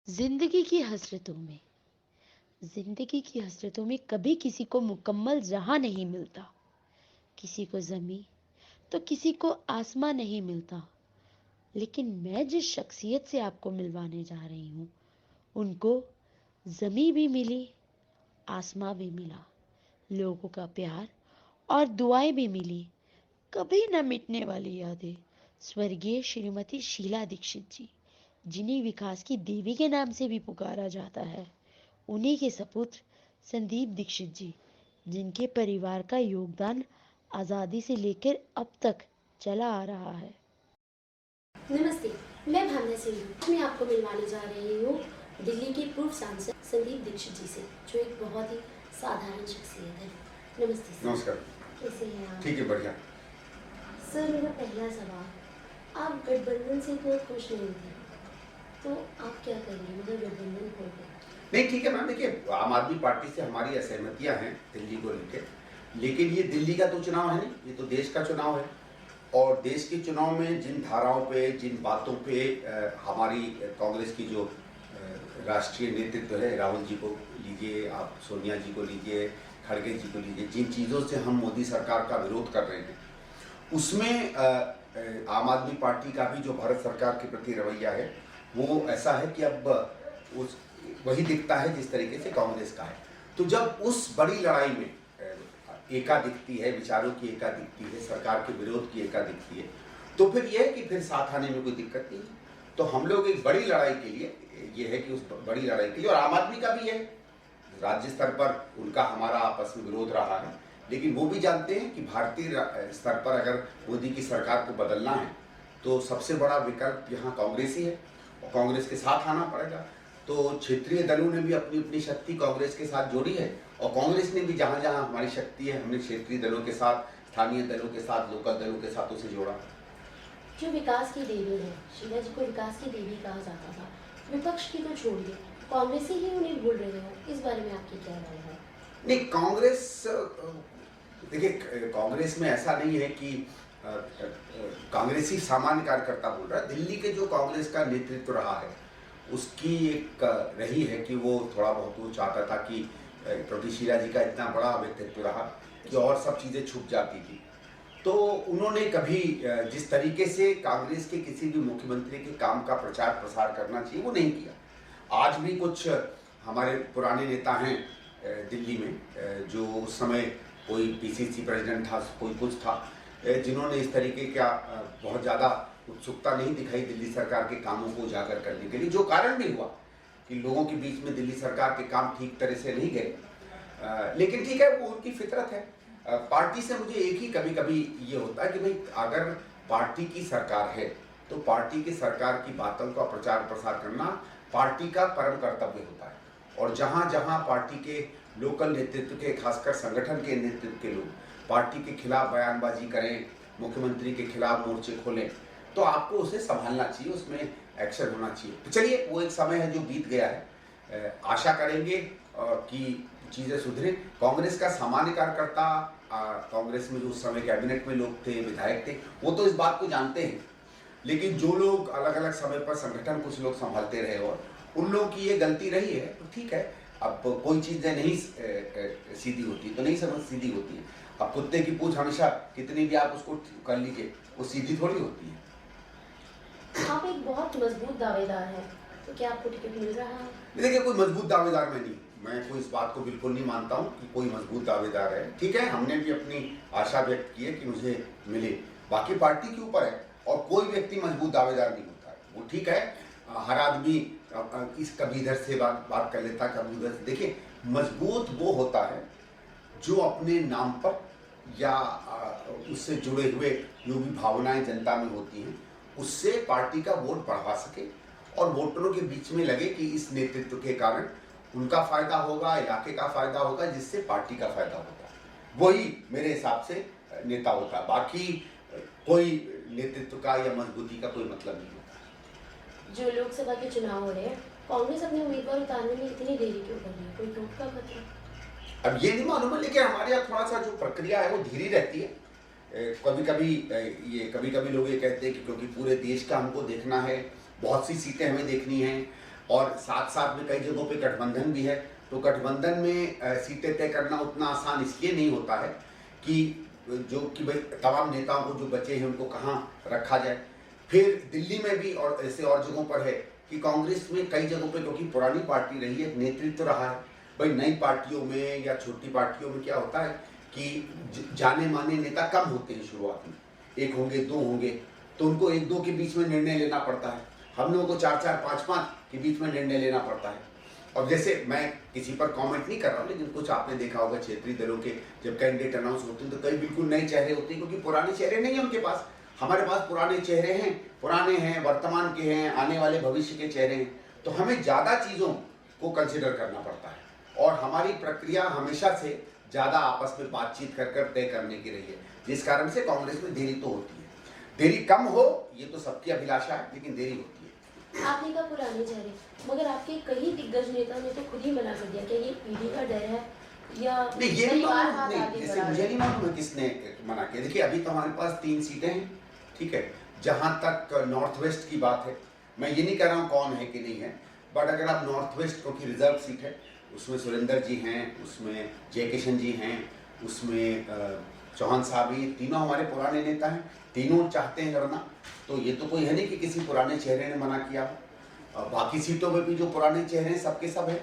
जिंदगी की हसरतों में कभी किसी को मुकम्मल जहां नहीं मिलता। किसी को जमी तो किसी को आसमां नहीं मिलता। लेकिन मैं जिस शख्सियत से आपको मिलवाने जा रही हूं, उनको जमी भी मिली, आसमां भी मिला, लोगों का प्यार और दुआएं भी मिली। कभी न मिटने वाली यादें। स्वर्गीय श्रीमती शीला दीक्षित जी, जिन्हें विकास की देवी के नाम से भी पुकारा जाता है। उन्हीं के सपुत्र संदीप दीक्षित जी, जिनके परिवार का योगदान आज़ादी से लेकर अब तक चला आ रहा है। नमस्ते, मैं भावना सिंह। मैं आपको मिलवाने जा रही हूँ दिल्ली के पूर्व सांसद संदीप दीक्षित जी से, जो एक बहुत ही साधारण शख्सियत है। नमस्ते सर। नमस्कार। कैसे हैं आप? ठीक है, बढ़िया। सर, मेरा पहला सवाल, आप गठबंधन से इतना खुश नहीं थे, तो आप क्या करेंगे? मतलब गठबंधन हो गया। नहीं, ठीक है मैम। देखिए, आम आदमी पार्टी से हमारी असहमतियां हैं दिल्ली को लेकर, लेकिन ये दिल्ली का तो चुनाव है नहीं, ये तो देश का चुनाव है। और देश के चुनाव में जिन धाराओं पे, जिन बातों पे हमारी कांग्रेस की जो राष्ट्रीय नेतृत्व है, राहुल जी को लीजिए, आप सोनिया जी को लीजिए, खड़गे जी को लीजिए, जिन चीज़ों से हम मोदी सरकार का विरोध कर रहे हैं, उसमें आम आदमी पार्टी का भी जो भारत सरकार के प्रति रवैया है, वो ऐसा है कि अब उस वही दिखता है जिस तरीके से कांग्रेस का है। तो जब उस बड़ी लड़ाई में एका दिखती है, विचारों की एका दिखती है, सरकार के विरोध की एका दिखती है, तो फिर यह है कि फिर साथ आने में कोई दिक्कत नहीं है। तो हम लोग एक बड़ी लड़ाई के लिए, ये है कि उस बड़ी लड़ाई के लिए, और आम आदमी का भी है, राज्य स्तर पर उनका हमारा आपस में विरोध रहा है, लेकिन वो भी जानते हैं कि भारतीय स्तर पर अगर मोदी की सरकार को बदलना है तो सबसे बड़ा विकल्प यहाँ कांग्रेस ही है, और कांग्रेस के साथ आना पड़ेगा। तो क्षेत्रीय दलों ने भी अपनी अपनी शक्ति कांग्रेस के साथ जोड़ी है, और कांग्रेस ने भी जहाँ जहाँ हमारी शक्ति है, हमने क्षेत्रीय दलों के साथ, स्थानीय दलों के साथ, लोकल दलों के साथ उसे जोड़ा। जो विकास की देवी है, शीला जी को विकास की देवी कहा जाता था, विपक्ष की तो छोड़िए, कांग्रेस ही उन्हें भूल रहे हो, इस बारे में आपकी क्या राय है? नहीं, कांग्रेस, देखिए, कांग्रेस में ऐसा नहीं है कि कांग्रेसी सामान्य कार्यकर्ता बोल रहा है। दिल्ली के जो कांग्रेस का नेतृत्व रहा है, उसकी एक रही है कि वो थोड़ा बहुत वो चाहता था कि, क्योंकि शीला जी का इतना बड़ा व्यक्तित्व रहा कि और सब चीज़ें छुप जाती थी, तो उन्होंने कभी जिस तरीके से कांग्रेस के किसी भी मुख्यमंत्री के काम का प्रचार प्रसार करना चाहिए, वो नहीं किया। आज भी कुछ हमारे पुराने नेता हैं दिल्ली में, जो उस समय कोई पीसीसी प्रेसिडेंट था, कोई कुछ था, जिन्होंने इस तरीके का बहुत ज़्यादा उत्सुकता नहीं दिखाई दिल्ली सरकार के कामों को उजागर करने के लिए, जो कारण भी हुआ कि लोगों के बीच में दिल्ली सरकार के काम ठीक तरह से नहीं गए। लेकिन ठीक है, वो उनकी फितरत है। पार्टी से मुझे एक ही कभी कभी ये होता है कि भाई, अगर पार्टी की सरकार है तो पार्टी की सरकार की बातों का प्रचार प्रसार करना पार्टी का परम कर्तव्य होता है। और जहाँ जहाँ पार्टी के लोकल नेतृत्व के, खासकर संगठन के नेतृत्व के लोग पार्टी के खिलाफ बयानबाजी करें, मुख्यमंत्री के खिलाफ मोर्चे खोलें, तो आपको उसे संभालना चाहिए, उसमें एक्शन होना चाहिए। तो चलिए, वो एक समय है जो बीत गया है। आशा करेंगे कि चीज़ें सुधरे। कांग्रेस का सामान्य कार्यकर्ता, कांग्रेस में जो उस समय कैबिनेट में लोग थे, विधायक थे, वो तो इस बात को जानते हैं, लेकिन जो लोग अलग अलग समय पर संगठन कुछ लोग संभालते रहे और उन लोगों की ये गलती रही है, तो ठीक है। अब कोई चीज़ें नहीं सीधी होती तो नहीं समझ सीधी होती है। अब कुत्ते की पूंछ हमेशा कितनी भी आप उसको कर लीजिए, वो सीधी थोड़ी होती है। आप एक बहुत मजबूत दावेदार हैं, तो क्या आपको टिकट मिल रहा है? देखिए, कोई मजबूत दावेदार मैं कोई इस बात को बिल्कुल नहीं मानता हूँ कि कोई मजबूत दावेदार है। ठीक है, हमने भी अपनी आशा व्यक्त की है कि मुझे मिले, बाकी पार्टी के ऊपर है, और कोई व्यक्ति मजबूत दावेदार नहीं होता है। वो ठीक है, हर आदमी कभी इधर से बात कर लेता है, कभी उधर से। देखिए, मजबूत वो होता है जो अपने नाम पर या उससे जुड़े हुए जो भी भावनाएं जनता में होती हैं, उससे पार्टी का वोट बढ़वा सके, और वोटरों के बीच में लगे कि इस नेतृत्व के कारण उनका फायदा होगा, इलाके का फायदा होगा, जिससे पार्टी का फायदा होगा। वही मेरे हिसाब से नेता होता है। बाकी कोई नेतृत्व का या मजबूती का कोई मतलब नहीं होता। जो लोकसभा के चुनाव हो रहे हैं, कांग्रेस अपने उम्मीदवार उतारने में इतनी देरी क्यों कर रही है? कोई टूट का खतरा? अब ये नहीं मालूम है, लेकिन हमारे यहाँ थोड़ा सा जो प्रक्रिया है वो धीरे रहती है। कभी कभी लोग ये कहते हैं कि क्योंकि पूरे देश का हमको देखना है, बहुत सी सीटें हमें देखनी हैं, और साथ साथ में कई जगहों पे गठबंधन भी है। तो गठबंधन में सीटें तय करना उतना आसान इसलिए नहीं होता है कि कि भाई तमाम नेताओं को जो बचे हैं उनको कहाँ रखा जाए। फिर दिल्ली में भी और ऐसे और जगहों पर है कि कांग्रेस में कई जगहों पे क्योंकि पुरानी पार्टी रही है, नेतृत्व रहा है। भाई नई पार्टियों में या छोटी पार्टियों में क्या होता है कि जाने माने नेता कम होते हैं शुरुआत में, 1 होंगे 2 होंगे, तो उनको 1-2 के बीच में निर्णय लेना पड़ता है। हम लोगों को 4-4 5-5 के बीच में निर्णय लेना पड़ता है। और जैसे मैं किसी पर कमेंट नहीं कर रहा हूँ, लेकिन कुछ आपने देखा होगा क्षेत्रीय दलों के जब कैंडिडेट अनाउंस होते हैं तो कई बिल्कुल नए चेहरे होते हैं, क्योंकि पुराने चेहरे नहीं है उनके पास। हमारे पास पुराने चेहरे हैं, पुराने हैं, वर्तमान के हैं, आने वाले भविष्य के चेहरे हैं। तो हमें ज़्यादा चीज़ों को कंसिडर करना पड़ता है और हमारी प्रक्रिया हमेशा से ज़्यादा आपस में बातचीत कर तय करने की रही है, जिस कारण से कांग्रेस में देरी तो होती है। देरी कम हो ये तो सबकी अभिलाषा है, लेकिन देरी होती है। आपने कहा पुराने चेहरे, मगर आपके कई दिग्गज नेताओं ने तो खुद ही मना कर दिया। क्या ये ईडी का डर है या नहीं, ये नहीं परिवार मालूम, हाथ नहीं, आगे जैसे बढ़ा मुझे रहे नहीं मालूम है किसने मना किया। देखिए अभी तो हमारे पास 3 सीटें हैं, ठीक है। जहां तक नॉर्थ वेस्ट की बात है, मैं ये नहीं कह रहा हूँ कौन है कि नहीं है, बट अगर आप नॉर्थ वेस्ट क्योंकि रिजर्व सीट है, उसमें सुरेंद्र जी हैं, उसमें जयकिशन जी हैं, उसमें चौहान साहब, ये तीनों हमारे पुराने नेता हैं, तीनों चाहते हैं लड़ना। तो ये तो कोई है नहीं कि किसी पुराने चेहरे ने मना किया हो। बाकी सीटों में भी जो पुराने चेहरे हैं सबके सब है,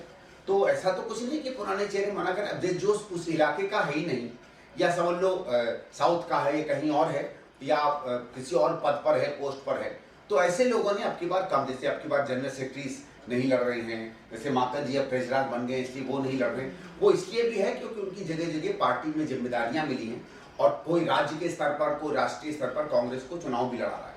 तो ऐसा तो कुछ नहीं कि पुराने चेहरे मना करें। अब जो उस इलाके का है ही नहीं, या समझ लो साउथ का है या कहीं और है, या किसी और पद पर है, पोस्ट पर है, तो ऐसे लोगों ने अब की बार कम, जैसे अब की बार जनरल सेक्रेटरीज नहीं लड़ रहे हैं, जैसे माता जी अब ट्रेजरर बन गए इसलिए वो नहीं लड़ रहे। वो इसलिए भी है क्योंकि उनकी जगह जगह पार्टी में जिम्मेदारियां मिली हैं और कोई राज्य के स्तर पर, कोई राष्ट्रीय स्तर पर कांग्रेस को चुनाव भी लड़ा रहा है।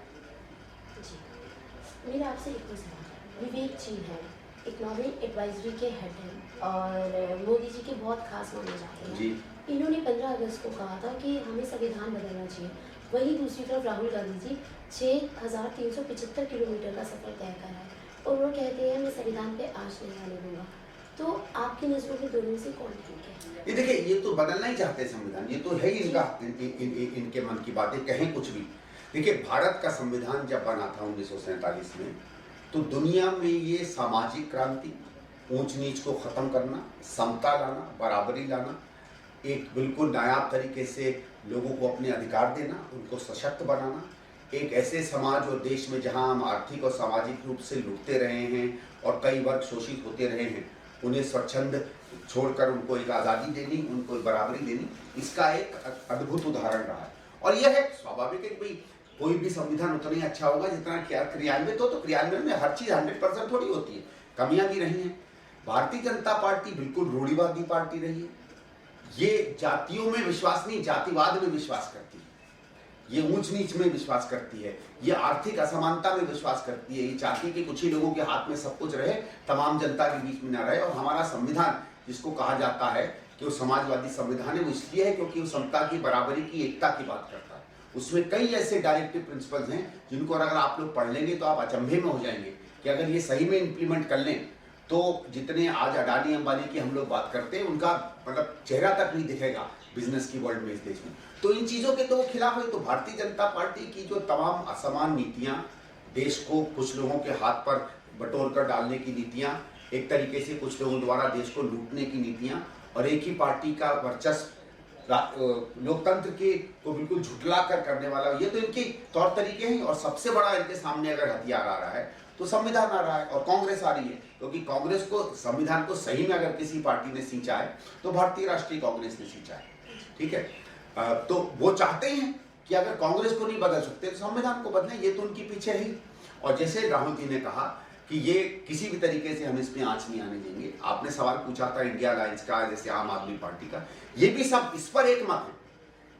मेरा आपसे एक सवाल, विवेक जी हैं, इकोनॉमिक एडवाइजरी के हेड हैं और मोदी जी के बहुत खास माने जाते हैं जी। इन्होंने 15 अगस्त को कहा था कि हमें संविधान बदलना चाहिए। वहीं दूसरी तरफ राहुल गांधी जी 6,375 किलोमीटर का सफर तय कर है और वो कहते हैं मैं संविधान पे आँच नहीं आने दूंगा। तो आपकी नजरों में दोनों से कौन ठीक है? ये देखिए, ये तो बदलना ही चाहते हैं संविधान, ये तो है ही इनके मन की बातें, कहें कुछ भी। देखिए भारत का संविधान जब बना था 1947 में, तो दुनिया में ये सामाजिक क्रांति, ऊंच नीच को खत्म करना, समता लाना, बराबरी लाना, एक बिल्कुल नायाब तरीके से लोगों को अपने अधिकार देना, उनको सशक्त बनाना, एक ऐसे समाज और देश में जहां हम आर्थिक और सामाजिक रूप से लुटते रहे हैं और कई वर्ग शोषित होते रहे हैं, उन्हें स्वच्छंद छोड़कर उनको एक आज़ादी देनी, उनको एक बराबरी देनी, इसका एक अद्भुत उदाहरण रहा है। और यह है स्वाभाविक है कि भाई कोई भी संविधान उतना ही अच्छा होगा जितना क्रियान्वित हो, तो क्रियान्वयन में हर चीज 100% थोड़ी होती है, कमियां भी रही हैं। भारतीय जनता पार्टी बिल्कुल रूढ़िवादी पार्टी रही है, ये जातियों में विश्वास नहीं, जातिवाद में विश्वास करती है, ये ऊंच नीच में विश्वास करती है, ये आर्थिक असमानता में विश्वास करती है, ये चाहती कि कुछ ही लोगों के हाथ में सब कुछ रहे, तमाम जनता के बीच में न रहे। और हमारा संविधान जिसको कहा जाता है कि वो समाजवादी संविधान है, वो इसलिए है क्योंकि वो समता की, बराबरी की, एकता की बात करता है। उसमें कई ऐसे डायरेक्टिव प्रिंसिपल्स हैं जिनको अगर आप लोग पढ़ लेंगे तो आप अचंभे में हो जाएंगे कि अगर ये सही में इम्प्लीमेंट कर लें तो जितने आज अडानी अंबानी की हम लोग बात करते हैं उनका मतलब चेहरा तक नहीं दिखेगा बिजनेस की वर्ल्ड में, इस देश में। तो इन चीज़ों के तो वो खिलाफ है। तो भारतीय जनता पार्टी की जो तमाम असमान नीतियाँ, देश को कुछ लोगों के हाथ पर बटोर कर डालने की नीतियाँ, एक तरीके से कुछ लोगों द्वारा देश को लूटने की नीतियाँ, और एक ही पार्टी का वर्चस्व लोकतंत्र के को बिल्कुल झुटला कर करने वाला, ये तो इनके तौर तरीके हैं। और सबसे बड़ा इनके सामने अगर हथियार आ रहा है तो संविधान आ रहा है, और कांग्रेस आ रही है, क्योंकि कांग्रेस को, संविधान को सही में अगर किसी पार्टी ने सींचा है तो भारतीय राष्ट्रीय कांग्रेस ने सींचा है, ठीक है। तो वो चाहते हैं कि अगर कांग्रेस को नहीं बदल सकते तो संविधान को बदलें, ये तो उनके पीछे है। और जैसे राहुल जी ने कहा कि ये किसी भी तरीके से हम इस पे आंच नहीं आने देंगे। आपने सवाल पूछा था इंडिया अलायंस का, जैसे आम आदमी पार्टी का, ये भी सब इस पर एक मत है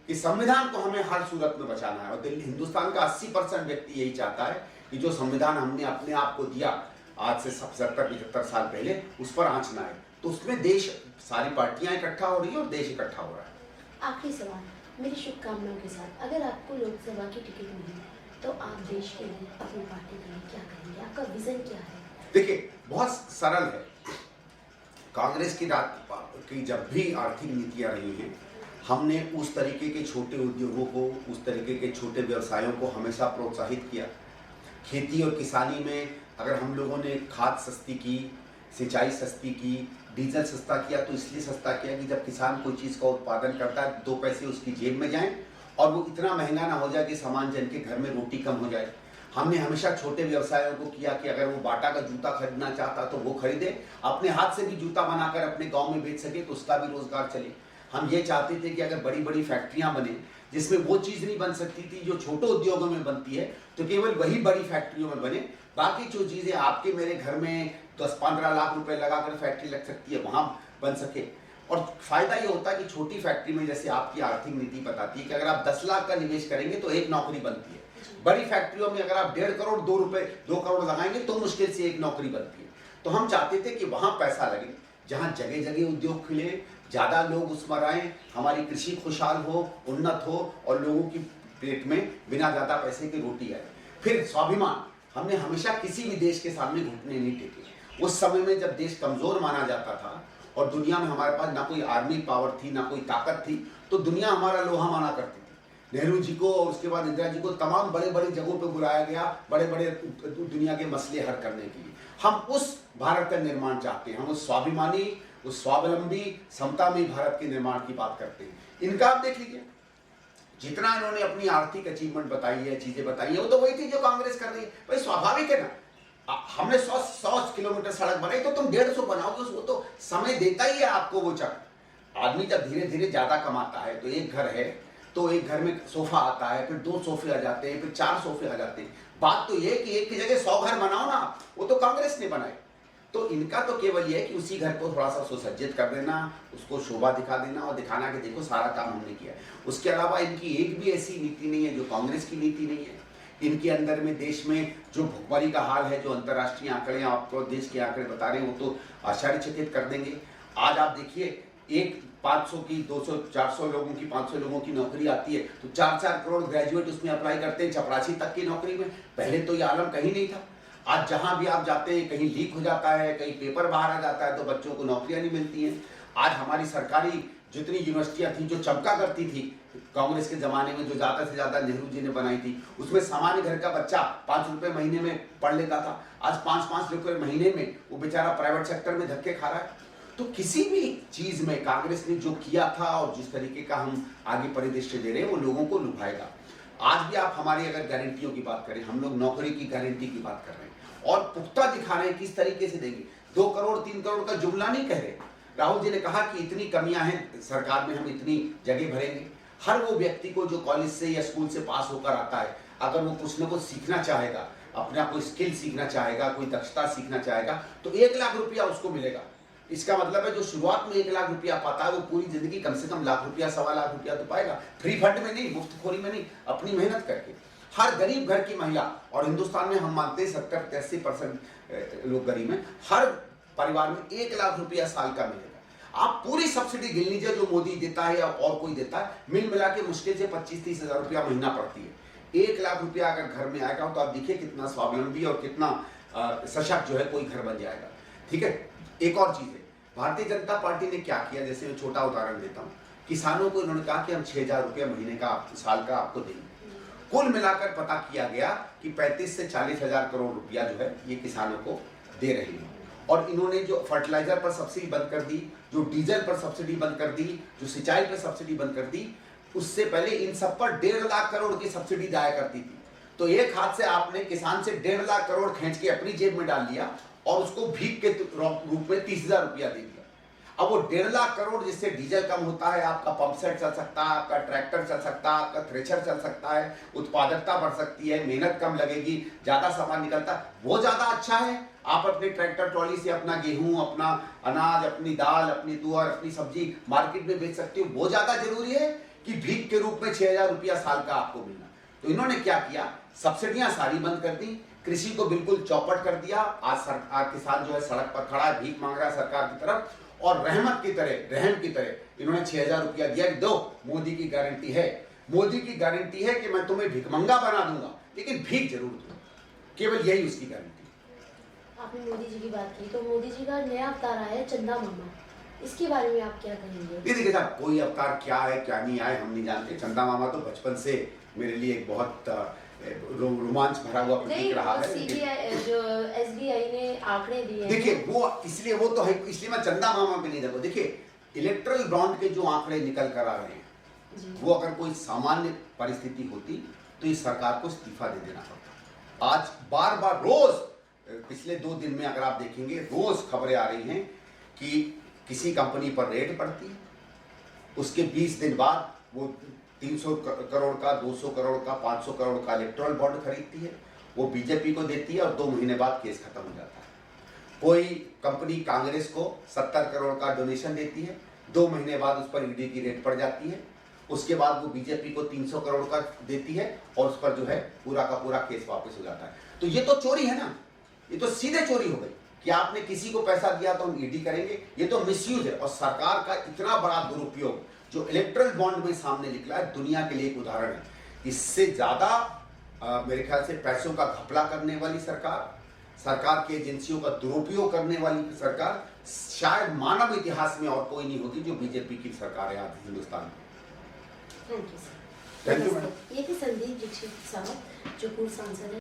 कि संविधान को हमें हर सूरत में बचाना है। और दिल्ली, हिंदुस्तान का 80% व्यक्ति यही चाहता है कि जो संविधान हमने अपने आप को दिया आज से 70-75 साल पहले, उस पर आंच ना आए। तो उसमें देश, सारी पार्टियां इकट्ठा हो रही है और देश इकट्ठा हो रहा है। आखिरी सवाल, मेरी शुभकामनाओं के साथ, अगर आपको लोकसभा की टिकट मिली तो आप देश के लिए, अपनी पार्टी के लिए क्या करेंगे? आपका विजन क्या है? देखिए बहुत सरल है। कांग्रेस की जब भी आर्थिक नीतियां रही हैं, हमने उस तरीके के छोटे उद्योगों को, उस तरीके के छोटे व्यवसायों को हमेशा प्रोत्साहित किया। खेती और किसानी में अगर हम लोगों ने खाद सस्ती की, सिंचाई सस्ती की, डीजल सस्ता किया, तो इसलिए सस्ता किया कि जब किसान कोई चीज़ का उत्पादन करता है 2 पैसे उसकी जेब में जाएं और वो इतना महंगा ना हो जाए कि सामान्य जन के घर में रोटी कम हो जाए। हमने हमेशा छोटे व्यवसायों को किया कि अगर वो बाटा का जूता खरीदना चाहता तो वो खरीदे, अपने हाथ से भी जूता बनाकर अपने गांव में बेच सके तो उसका भी रोजगार चले। हम ये चाहते थे कि अगर बड़ी बड़ी फैक्ट्रियां बने जिसमें वो चीज़ नहीं बन सकती थी जो छोटे उद्योगों में बनती है, तो केवल वही बड़ी फैक्ट्रियों में बने, बाकी जो चीज़ें आपके मेरे घर में 10-15 लाख रुपए लगाकर फैक्ट्री लग सकती है वहाँ बन सके। और फायदा ये होता है कि छोटी फैक्ट्री में, जैसे आपकी आर्थिक नीति बताती है कि अगर आप 10 लाख का निवेश करेंगे तो 1 नौकरी बनती है। बड़ी फैक्ट्रियों में अगर आप 1.5 करोड़ 2 करोड़ लगाएंगे तो मुश्किल से 1 नौकरी बनती है। तो हम चाहते थे कि वहां पैसा लगे, जहां जगह जगह उद्योग खुले, ज्यादा लोग उसमें आए, हमारी कृषि खुशहाल हो, उन्नत हो और लोगों की पेट में बिना ज्यादा पैसे की रोटी आए। फिर स्वाभिमान, हमने हमेशा किसी भी देश के सामने घुटने नहीं टेके। उस समय में जब देश कमजोर माना जाता था और दुनिया में हमारे पास ना कोई आर्मी पावर थी ना कोई ताकत थी, तो दुनिया हमारा लोहा माना करती थी। नेहरू जी को और उसके बाद इंदिरा जी को तमाम बड़े बड़े जगहों पे बुलाया गया बड़े बड़े दुनिया के मसले हल करने के लिए। हम उस भारत का निर्माण चाहते हैं, हम उस स्वाभिमानी, उस स्वावलंबी, समतामयी भारत के निर्माण की बात करते हैं। इनका आप देख लीजिए, जितना इन्होंने अपनी आर्थिक अचीवमेंट बताई है, चीजें बताई है, वो तो वही थी जो कांग्रेस कर रही है। भाई स्वाभाविक है ना, हमने 100 किलोमीटर सड़क बनाई तो तुम 150 बनाओगे, वो तो समय देता ही है आपको वो चक्र। आदमी जब धीरे धीरे ज्यादा कमाता है तो एक घर है तो एक घर में सोफा आता है, फिर 2 सोफे आ जाते हैं, फिर 4 सोफे आ जाते हैं। बात तो ये कि एक की जगह 100 घर बनाओ ना, वो तो कांग्रेस ने बनाए। तो इनका तो केवल ये है कि उसी घर को थोड़ा सा सुसज्जित कर देना, उसको शोभा दिखा देना और दिखाना कि देखो सारा काम हमने किया। उसके अलावा इनकी एक भी ऐसी नीति नहीं है जो कांग्रेस की नीति नहीं है। इनके अंदर में देश में जो भुखमरी का हाल है, जो अंतर्राष्ट्रीय आंकड़े आपको देश के आंकड़े बता रहे हैं, वो तो आश्चर्यचकित कर देंगे। आज आप देखिए, एक 500 की 200 400 लोगों की 500 लोगों की नौकरी आती है तो 4-4 करोड़ ग्रेजुएट उसमें अप्लाई करते हैं, चपरासी तक की नौकरी में। पहले तो ये आलम कहीं नहीं था। आज जहां भी आप जाते हैं कहीं लीक हो जाता है, कहीं पेपर बाहर आ जाता है तो बच्चों को नौकरियां नहीं मिलती हैं। आज हमारी सरकारी जितनी यूनिवर्सिटियां थी जो चमका करती थी कांग्रेस के जमाने में, जो ज्यादा से ज्यादा नेहरू जी ने बनाई थी, उसमें सामान्य घर का बच्चा 5 रुपए महीने में पढ़ लेता था। आज 5-5 रुपए महीने में वो बेचारा प्राइवेट सेक्टर में धक्के खा रहा है। तो किसी भी चीज में कांग्रेस ने जो किया था और जिस तरीके का हम आगे परिदृश्य दे रहे हैं वो लोगों को लुभाएगा। आज भी आप हमारी अगर गारंटियों की बात करें, हम लोग नौकरी की गारंटी की बात कर रहे हैं और पुख्ता दिखा रहे हैं किस तरीके से देंगे। 2 करोड़ 3 करोड़ का जुमला नहीं कह रहे। राहुल जी ने कहा कि इतनी कमियां हैं सरकार में, हम इतनी जगह भरेंगे। हर वो व्यक्ति को जो कॉलेज से या स्कूल से पास होकर आता है, अगर वो कुछ न कुछ सीखना चाहेगा, अपना कोई स्किल सीखना चाहेगा, कोई दक्षता सीखना चाहेगा, तो 1 लाख रुपया उसको मिलेगा। इसका मतलब है जो शुरुआत में 1 लाख रुपया पाता है वो पूरी जिंदगी कम से कम लाख रुपया, 1.25 लाख रुपया तो पाएगा। फ्री फंड में नहीं, मुफ्तखोरी में नहीं, अपनी मेहनत करके। हर गरीब घर की महिला, और हिंदुस्तान में हम मानते हैं 70-80% लोग गरीब हैं, हर परिवार में 1 लाख रुपया साल का मिलेगा। आप पूरी सब्सिडी गिन लीजिए जो मोदी देता है या और कोई देता है, मिल मिला के मुश्किल से 25-30 हजार रुपया महीना पड़ती है। 1 लाख रुपया अगर घर में आएगा तो आप देखिए कितना स्वावलंबी और कितना सशक्त जो है कोई घर बन जाएगा। ठीक है। एक और चीज है, भारतीय जनता पार्टी ने क्या किया, जैसे मैं छोटा उदाहरण देता हूँ। किसानों को इन्होंने कहा कि हम 6,000 रुपया महीने का साल का आपको देंगे। कुल मिलाकर पता किया गया कि 35 से 40 हजार करोड़ रुपया जो है ये किसानों को दे रही है। और इन्होंने जो फर्टिलाइजर पर सब्सिडी बंद कर दी, जो डीजल पर सब्सिडी बंद कर दी, जो सिंचाई पर सब्सिडी बंद कर दी, उससे पहले इन सब पर 1.5 लाख करोड़ की सब्सिडी जाया करती थी। तो एक हाथ से आपने किसान से 1.5 लाख करोड़ खींच के अपनी जेब में डाल दिया और उसको भीख के रूप में 30,000 रुपया दे दिया। अब वो 1.5 लाख करोड़ जिससे डीजल कम होता है, आपका पंप सेट चल सकता है, आपका ट्रैक्टर चल सकता है, आपका थ्रेशर चल सकता है, उत्पादकता बढ़ सकती है, मेहनत कम लगेगी, ज्यादा सामान निकलता है, वो ज्यादा अच्छा है। आप अपने ट्रैक्टर ट्रॉली से अपना गेहूं, अपना अनाज, अपनी दाल, अपनी तुअर, अपनी सब्जी मार्केट में बेच सकते हो, वो ज्यादा जरूरी है कि भीख के रूप में 6,000 रुपया साल का आपको मिलना। तो इन्होंने क्या किया, सब्सिडियां सारी बंद कर दी, कृषि को बिल्कुल चौपट कर दिया। आज सरकार, किसान जो है सड़क पर खड़ा है, भीख मांग रहा है सरकार की तरफ, और रहमत की तरह, रहम की तरह इन्होंने 6,000 रुपया दिया कि दो, मोदी की गारंटी है, मोदी की गारंटी है कि मैं तुम्हें भिखमंगा बना दूंगा लेकिन भीख जरूर दूंगा। केवल यही उसकी गारंटी। आपने मोदी जी की बात की, तो मोदी जी का नया अवतार आया है चंदा मामा, इसके बारे में आप क्या कहेंगे? देखिए साहब, कोई अवतार क्या है क्या नहीं आए हम नहीं जानते। चंदा मामा तो बचपन से मेरे लिए एक बहुत रोमांच भरा हुआ प्रतीक रहा है। सीबीआई जो एसबीआई ने आंकड़े दिए हैं, देखिए वो इसलिए वो तो है, इसलिए मैं चंदा मामा पे नहीं देखो। देखिए इलेक्ट्रल बॉन्ड के जो आंकड़े निकल कर आ रहे हैं, वो अगर कोई सामान्य परिस्थिति होती तो इस सरकार को इस्तीफा दे देना पड़ता। आज बार बार रोज पिछले 2 दिन में अगर आप देखेंगे, रोज खबरें आ रही हैं कि किसी कंपनी पर रेड पड़ती है, उसके 20 दिन बाद वो 300 करोड़ का, 200 करोड़ का, 500 करोड़ का इलेक्ट्रल बॉन्ड खरीदती है, वो बीजेपी को देती है और 2 महीने बाद केस खत्म हो जाता है। कोई कंपनी कांग्रेस को 70 करोड़ का डोनेशन देती है, 2 महीने बाद उस पर ईडी की रेड पड़ जाती है, उसके बाद वो बीजेपी को 300 करोड़ का देती है और उस पर जो है पूरा का पूरा केस वापस हो जाता है। तो ये तो चोरी है ना, ये तो सीधे चोरी हो गई कि आपने किसी को पैसा दिया तो हम ईडी करेंगे। ये तो मिसयूज है। और सरकार का इतना बड़ा दुरुपयोग जो इलेक्ट्रल बॉन्ड में सामने निकला है, दुनिया के लिए एक उदाहरण है। इससे ज्यादा मेरे ख्याल से पैसों का घपला करने वाली सरकार की एजेंसियों का दुरुपयोग करने वाली सरकार शायद मानव इतिहास में और कोई नहीं होगी जो बीजेपी की सरकार है आज हिंदुस्तान में। Thank you sir. Thank you madam. ये थे संदीप दीक्षित साहब जो पूर्व सांसद है।